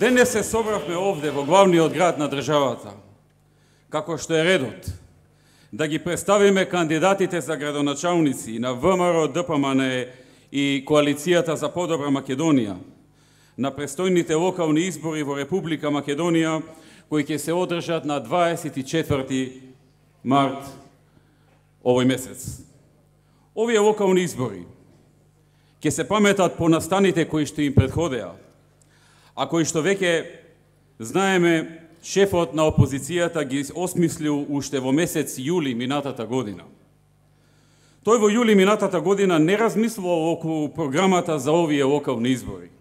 Денес се собравме овде во главниот град на државата, како што е редот, да ги представиме кандидатите за градоначалници на ВМРО, ДПМН и Коалицијата за подобра Македонија на престојните локални избори во Република Македонија, кои ќе се одржат на 24 март овој месец. Овие локални избори ќе се паметат по настаните кои што им предходеа, а кои што веќе знаеме шефот на опозицијата ги осмислил уште во месец јули минатата година. Тој во јули минатата година не размислувал околу програмата за овие локални избори.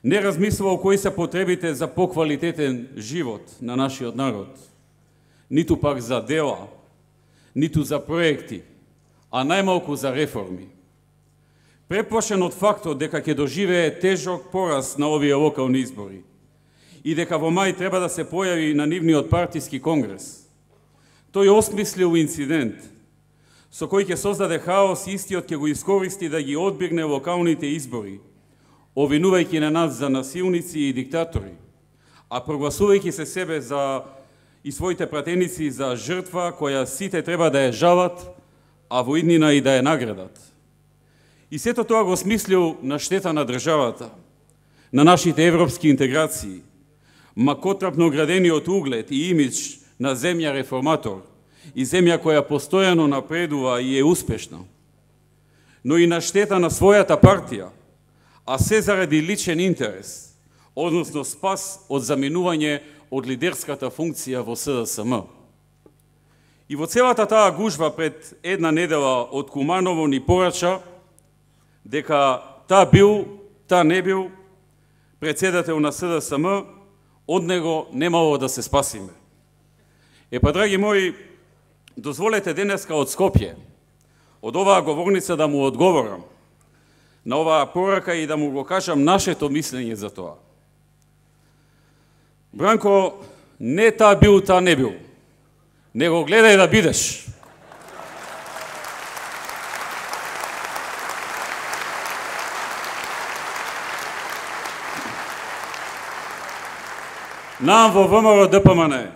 Не размислувал кои се потребите за поквалитетен живот на нашиот народ, ниту пак за дела, ниту за проекти, а најмалку за реформи. Преплашен од фактот дека ќе доживее тежок пораз на овие локални избори и дека во мај треба да се појави на нивниот партиски конгрес, тој осмислил инцидент со кој ќе создаде хаос и истиот ќе го искористи да ги одбегне локалните избори, обвинувајќи на нас за насилници и диктатори, а прогласувајќи се себе и своите пратеници за жртва која сите треба да ја жалат, а во иднина и да ја наградат. И сето тоа го смислил на штета на државата, на нашите европски интеграции, макотрапно градениот углед и имидж на земја реформатор и земја која постојано напредува и е успешна, но и на штета на својата партија, а се заради личен интерес, односно спас од заминување од лидерската функција во СДСМ. И во целата таа гужва пред една недела од Куманово ни порача дека та бил, та не бил председател на СДСМ, од него немало да се спасиме. Драги мои, дозволете денеска од Скопје, од оваа говорница да му одговорам на оваа порака и да му го кажам нашето мислење за тоа. Бранко, не та бил, та не бил. Не го гледај да бидеш. Нам во ВМРО ДПМН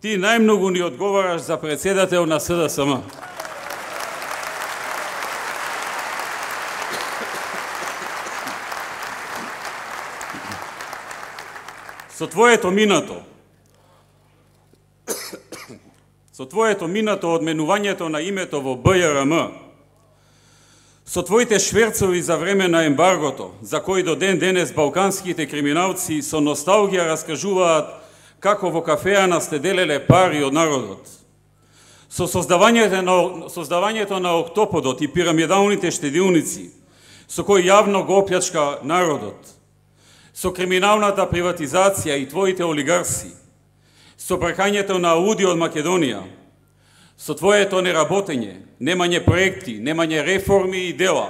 ти најмногу ни одговараш за председател на СДСМ. Со твоето минато одменувањето на името во БЈРМ, со твоите шверцови за време на ембаргото, за кој до ден денес балканските криминалци со носталгија раскажуваат како во кафеана сте делеле пари од народот, со создавањето на октоподот и пирамидалните штедилници, со кој јавно го оплячка народот, со криминалната приватизација и твоите олигарси, со бракањето на ауди од Македонија, со твоето неработење, немање проекти, немање реформи и дела,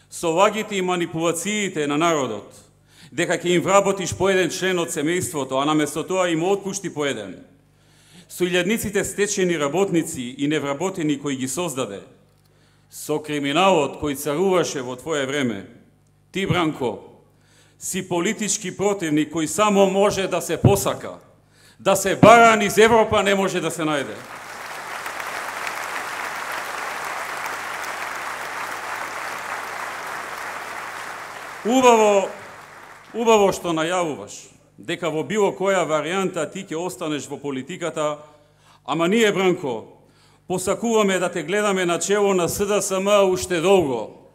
со лагите и манипулациите на народот, дека ќе им вработиш по еден член од семејството, а наместо тоа им отпушти по еден, со илјадниците стечени работници и невработени кои ги создаде, со криминалот кој царуваше во твое време, ти, Бранко, си политички противник кој само може да се посака, да се бара низ Европа не може да се најде. Убаво што најавуваш дека во било која варијанта ти ќе останеш во политиката, ама ние, Бранко, посакуваме да те гледаме на чело на СДСМ уште долго.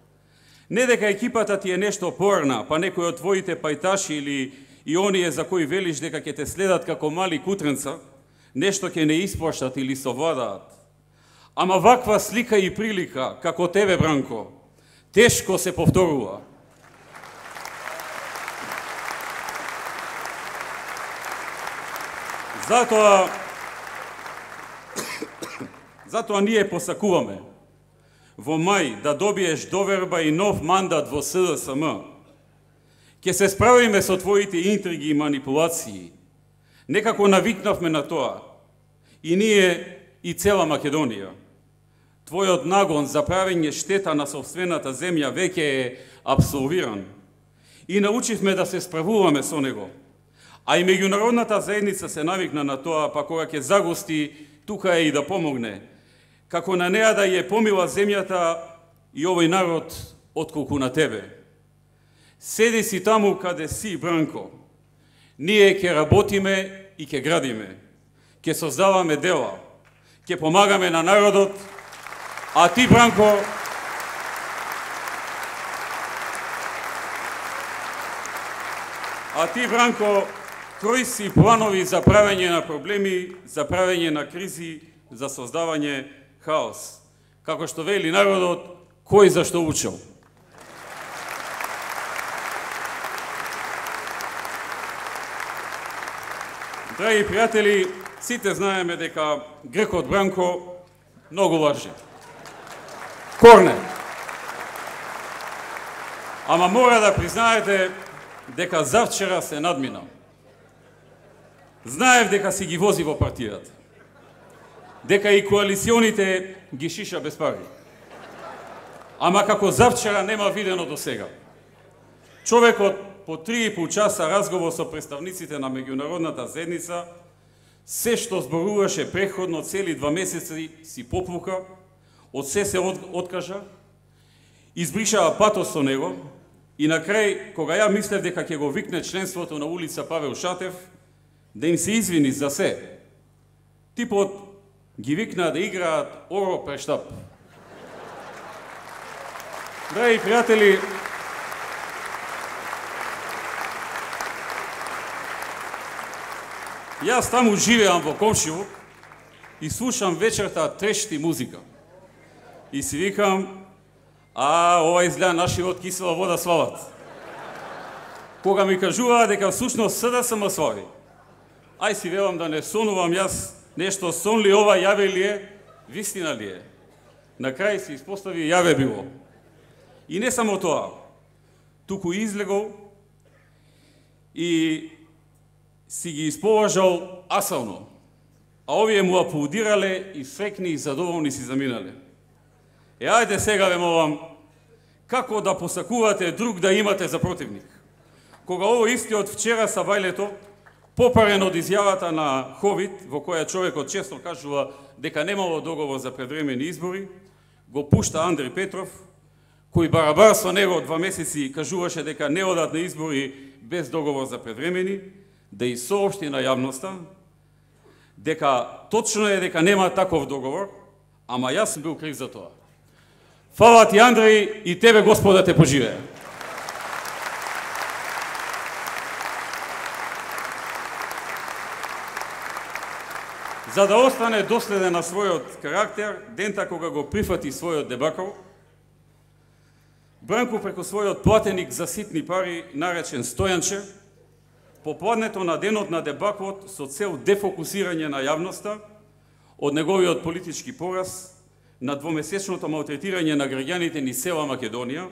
Не дека екипата ти е нешто порна, па некој од твоите пајташи или и оние за кои велиш дека ќе те следат како мали кутренца, нешто ќе не исплаштат или совладаат. Ама ваква слика и прилика, како тебе, Бранко, тешко се повторува. Затоа ние посакуваме во мај да добиеш доверба и нов мандат во СДСМ. Ќе се справиме со твоите интриги и манипулации. Некако навикнавме на тоа. И ние, и цела Македонија. Твојот нагон за правење штета на собствената земја веќе е абсолвиран. и научивме да се справуваме со него. А и меѓународната заедница се навикна на тоа, па кога ќе загости, тука е и да помогне. Како на неа да ја помила земјата и овој народ отколку на тебе. Седи си таму каде си, Бранко. Ние ќе работиме и ќе градиме. Ќе создаваме дела. Ќе помагаме на народот. А ти, Бранко, крој си планови за правење на проблеми, за правење на кризи, за создавање хаос. Како што вели народот, кој за што учел. Драги пријатели, сите знаеме дека грекот Бранко многу лаже. Корне. Ама мора да признаете дека завчера се надмина. Знаев дека си ги вози во партијата. Дека и коалиционите ги шиша без пари. Ама како завчера нема видено до сега. Човекот по 3,5 часа разговор со представниците на меѓународната заедница, се што зборуваше претходно цели 2 месеци си попука, од се откажа, избришава патос со него и на крај, кога ја мислев дека ќе го викне членството на улица Павел Шатев, да им се извини за се, типот ги викна да играат оро прештап. Драги пријатели, јас таму живеам во комшилук и слушам вечерта трешти музика. И си викам, ова изгледа нашиот кисела вода свалат. Кога ми кажуваа дека всушност СДСМ слави, ај си велам да не сонувам јас нешто, сон ли ова, јаве ли е, вистина ли е. На крај се испостави јаве било. И не само тоа, туку излегол и си ги исполажал асално, а овие му аплодирале и срекни и задоволни си заминале. Ајде сега ве молам, како да посакувате друг да имате за противник? Кога ово истиот вчера са вајлето, попарен од изјавата на Ховид, во која човекот често кажува дека немало договор за предвремени избори, го пушта Андреј Петров, кој барабар со него 2 месеци кажуваше дека не одат на избори без договор за предвремени, да и соопшти на јавноста дека точно е дека нема таков договор, ама јас сум бил крив за тоа. Фала ти, Андреј, и тебе Господа те поживее. За да остане доследен на својот карактер, дента кога го прифати својот дебакал, Бранко преку својот платеник за ситни пари, наречен Стојанче, попладнето на денот на дебакот со цел дефокусирање на јавноста од неговиот политички пораз, на двомесечното малтретирање на граѓаните ни села Македонија,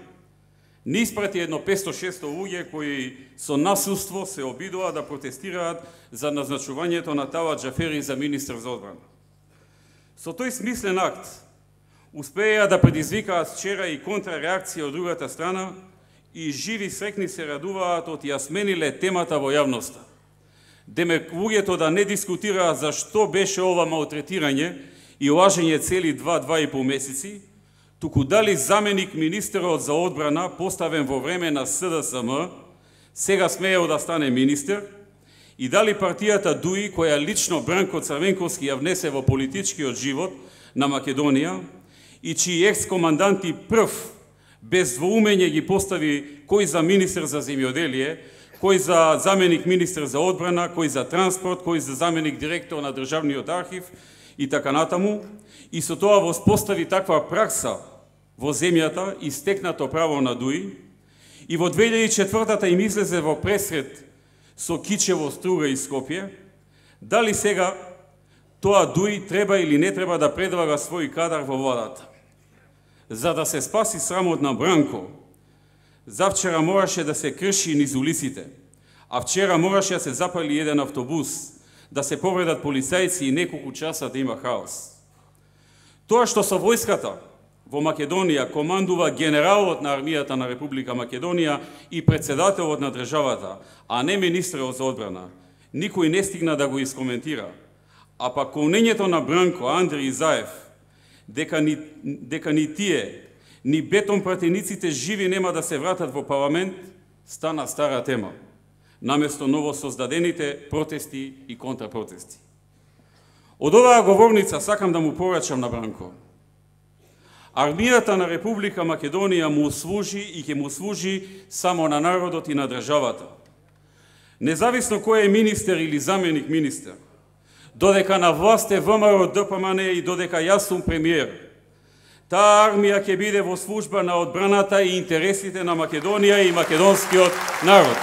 ни испрати едно 500-600 луѓе кои со насилство се обидува да протестираат за назначувањето на Талат Џафери за министер за одбрана. Со тој смислен акт успеа да предизвикаат вчера и контрреакција од другата страна и живи срекни се радуваат од ја смениле темата во јавноста. Демек луѓето да не дискутираат за што беше ова малтретирање и лажење цели 2-2,5 месеци, туку дали заменик министерот за одбрана, поставен во време на СДСМ, сега смеел да стане министер, и дали партијата ДУИ, која лично Бранко Црвенковски ја внесе во политичкиот живот на Македонија, и чии екс-команданти прв, без двоумење ги постави кој за министер за земјоделие, кој за заменик министер за одбрана, кој за транспорт, кој за заменик директор на Државниот архив, и така натаму, и со тоа воспостави таква пракса во земјата и стекнато право на ДУИ, и во 2004-та им излезе во пресред со Кичево, Струга и Скопје, дали сега тоа ДУИ треба или не треба да предлага свој кадар во владата. За да се спаси срамот на Бранко, завчера мораше да се крши низ улиците, а вчера мораше да се запали еден автобус, да се повредат полицајци и неколку часа да има хаос. Тоа што со војската во Македонија командува генералот на армијата на Република Македонија и председателот на државата, а не министерот за одбрана. Никој не стигна да го искоментира. А пак конењето на Бранко, Андри и Заев, дека ни тие, ни бетон пратениците живи нема да се вратат во парламент, стана стара тема, наместо ново создадените протести и контрапротести. Од оваа говорница сакам да му порачам на Бранко. Армијата на Република Македонија му служи и ќе му служи само на народот и на државата. Независно кој е министер или заменик министер, додека на власт е ВМРО ДПМН и додека јас сум премиер, таа армија ќе биде во служба на одбраната и интересите на Македонија и македонскиот народ.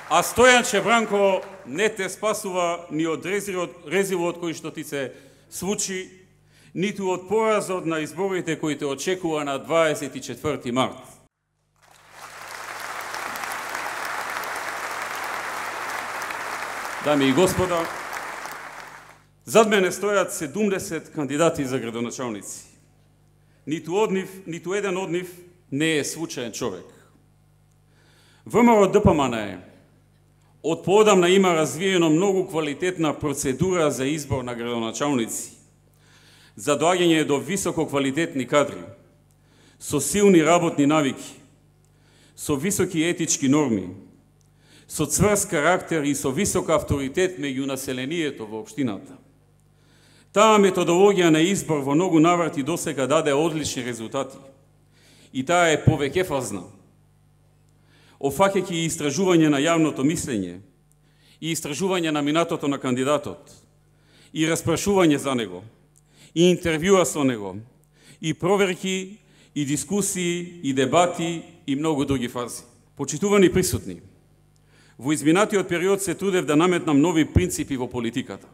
А Стојанче Бранко не те спасува ни од резилот кој што ти се случи, ниту од поразот на изборите кои те очекува на 24 март. Дами и господа, зад мене стојат 70 кандидати за градоначалници. Ниту еден од нив не е случаен човек. ВМРО ДПМН од поодамна има развиено многу квалитетна процедура за избор на градоначалници, за доаѓање до високо квалитетни кадри, со силни работни навики, со високи етички норми, со цврст карактер и со висок авторитет меѓу населението во општината. Таа методологија на избор во многу наврати досега даде одлични резултати и таа е повеќефазна, офаќајќи и истражување на јавното мислење, и истражување на минатото на кандидатот, и распрашување за него, и интервјуа со него, и проверки, и дискусии, и дебати, и многу други фази. Почитувани присутни, во изминатиот период се трудев да наметнам нови принципи во политиката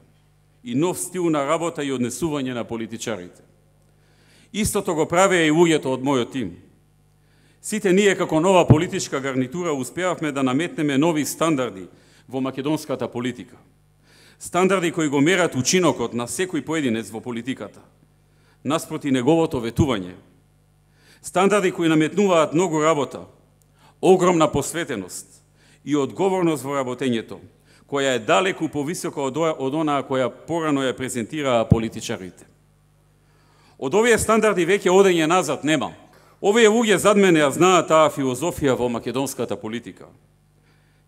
и нов стил на работа и однесување на политичарите. Истото го правеа и луѓето од мојот тим. Сите ние како нова политичка гарнитура успеавме да наметнеме нови стандарди во македонската политика. Стандарди кои го мерат учинокот на секој поединец во политиката, наспроти неговото ветување. Стандарди кои наметнуваат многу работа, огромна посветеност и одговорност во работењето, која е далеку повисока од онаа која порано ја презентираа политичарите. Од овие стандарди веќе одење назад нема. Овие луѓе зад мене ја знаат таа филозофија во македонската политика.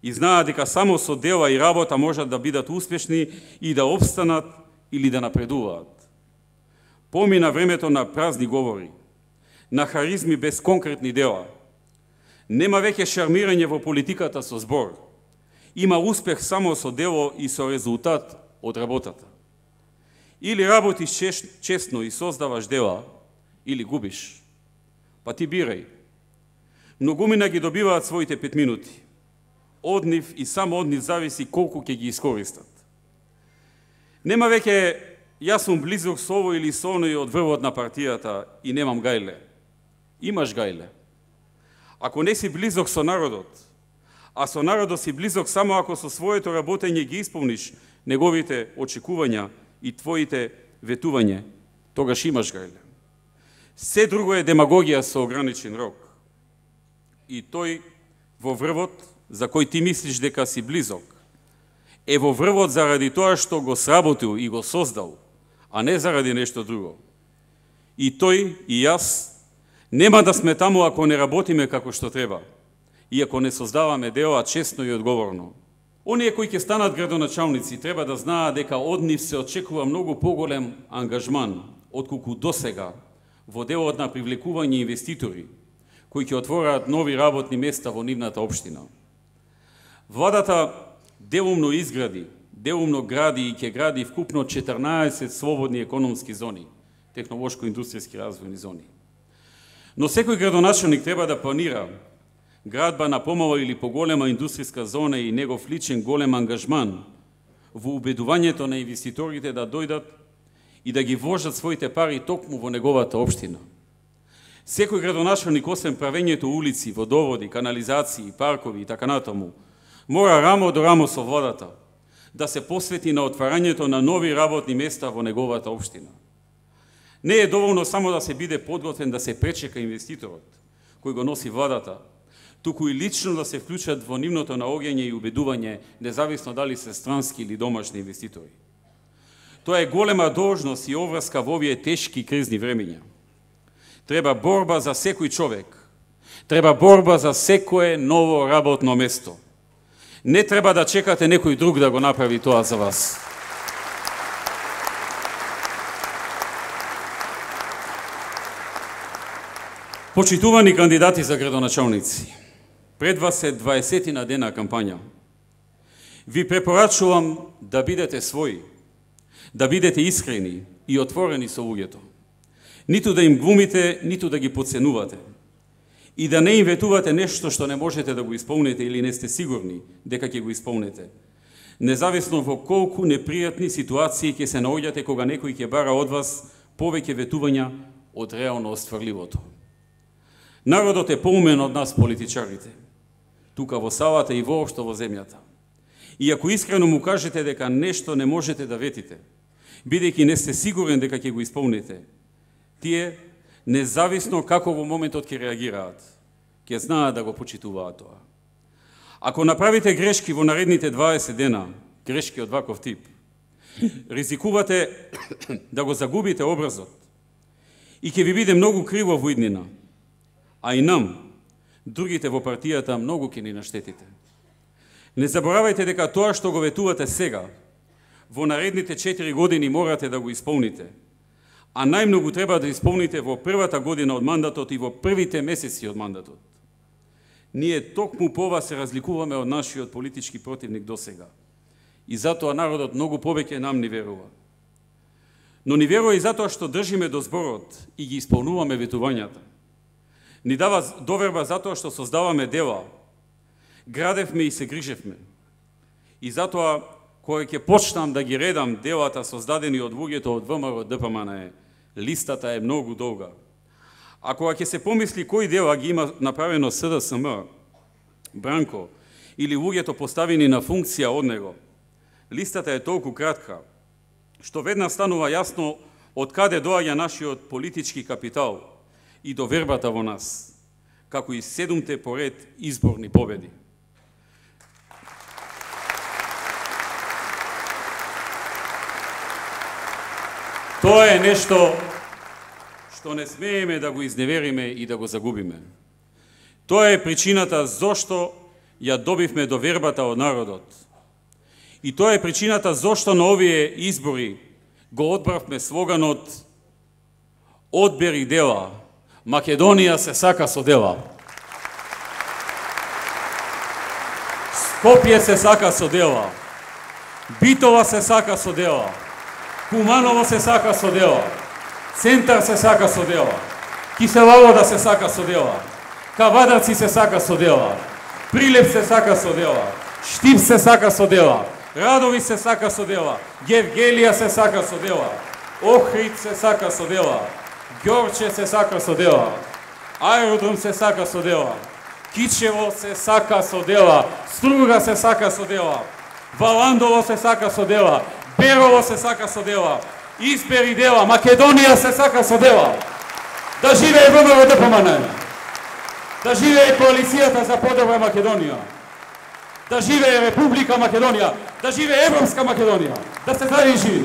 И знаат дека само со дела и работа можат да бидат успешни и да опстанат или да напредуваат. Помина времето на празни говори, на харизми без конкретни дела. Нема веќе шармирање во политиката со збор. Има успех само со дело и со резултат од работата. Или работиш честно и создаваш дела, или губиш. Па ти бирај. Многумина ги добиваат своите 5 минути. Од нив и само од нив зависи колку ќе ги искористат. Нема веќе јас сум близок со ово или со оној од врвот на партијата и немам гајле. Имаш гајле. Ако не си близок со народот, а со народот си близок само ако со своето работење ги исполниш неговите очекувања и твоите ветување, тогаш имаш гајле. Се друго е демагогија со ограничен рок. И тој во врвот, за кој ти мислиш дека си близок, е во врвот заради тоа што го сработил и го создал, а не заради нешто друго. И тој и јас нема да сме таму ако не работиме како што треба и ако не создаваме дела честно и одговорно. Оние кои ќе станат градоначалници треба да знаат дека од нив се очекува многу поголем ангажман отколку досега во делот на привлекување инвеститори кои ќе отвораат нови работни места во нивната општина. Владата делумно изгради, делумно гради и ќе гради вкупно 14 слободни економски зони, технолошко-индустријски развојни зони. Но секој градоначалник треба да планира градба на помала или поголема индустријска зона и негов личен голем ангажман во убедувањето на инвеститорите да дојдат и да ги вложат своите пари токму во неговата општина. Секој градоначелник, освен правењето улици, водоводи, канализации, паркови и така натаму, мора рамо до рамо со владата да се посвети на отварањето на нови работни места во неговата општина. Не е доволно само да се биде подготвен да се пречека инвеститорот, кој го носи владата, туку и лично да се вклучат во нивното наоѓање и убедување, независно дали се странски или домашни инвеститори. Тоа е голема должност и обврска во овие тешки кризни времења. Треба борба за секој човек. Треба борба за секое ново работно место. Не треба да чекате некој друг да го направи тоа за вас. Почитувани кандидати за градоначалници, пред вас е 20 дена кампања. Ви препорачувам да бидете своји, да бидете искрени и отворени со луѓето. Ниту да им глумите, ниту да ги подценувате. И да не им ветувате нешто што не можете да го исполните или не сте сигурни дека ќе го исполнете. Независно во колку непријатни ситуации ќе се наоѓате кога некој ќе бара од вас повеќе ветувања од реално остварливото. Народот е поумен од нас политичарите, тука во салата и воопшто во земјата. И ако искрено му кажете дека нешто не можете да ветите, бидејќи не сте сигурен дека ќе го исполните, тие, независно како во моментот ќе реагираат, ќе знаат да го почитуваат тоа. Ако направите грешки во наредните 20 дена, грешки од ваков тип, ризикувате да го загубите образот и ќе ви биде многу криво во иднина, а и нам, другите во партијата, многу ќе ни наштетите. Не заборавајте дека тоа што го ветувате сега, во наредните 4 години морате да го исполните, а најмногу треба да исполните во првата година од мандатот и во првите месеци од мандатот. Ние токму по ова се разликуваме од нашиот политички противник до сега. И затоа народот многу повеќе нам ни верува. Но ни верува и затоа што држиме до зборот и ги исполнуваме ветувањата. Ни дава доверба затоа што создаваме дела, градевме и се грижевме. И затоа, кога ќе почнам да ги редам делата создадени од луѓето од ВМРО ДПМН, листата е многу долга. А кога ќе се помисли кои дела ги има направено СДСМ, Бранко или луѓето поставени на функција од него, листата е толку кратка, што веднаш станува јасно од каде доаѓа нашиот политички капитал и довербата во нас, како и 7 поред изборни победи. Тоа е нешто што не смееме да го изневериме и да го загубиме. Тоа е причината зошто ја добивме довербата од народот. И тоа е причината зошто на овие избори го одбравме слоганот "Одбери дела, Македонија се сака со дела". Скопје се сака со дела, Битола се сака со дела, Куманово се сака со дела, Центар се сака со дела, Киселовода се сака со дела, Кавадарци се сака со дела, Прилеп се сака со дела, Штип се сака со дела, Радови се сака со дела, Гевгелија се сака со дела, Охрид се сака со дела, Ѓорче се сака со дела, Аеродром се сака со дела, Кичево се сака со дела, Струга се сака со дела, Валандово се сака со дела, Берово се сака со дела, Избери дела, Македонија се сака со дела. Да живее ВМРО ДПМН, да живее коалицијата за подобра Македонија, да живее Република Македонија, да живее Европска Македонија, да се здрави и живи.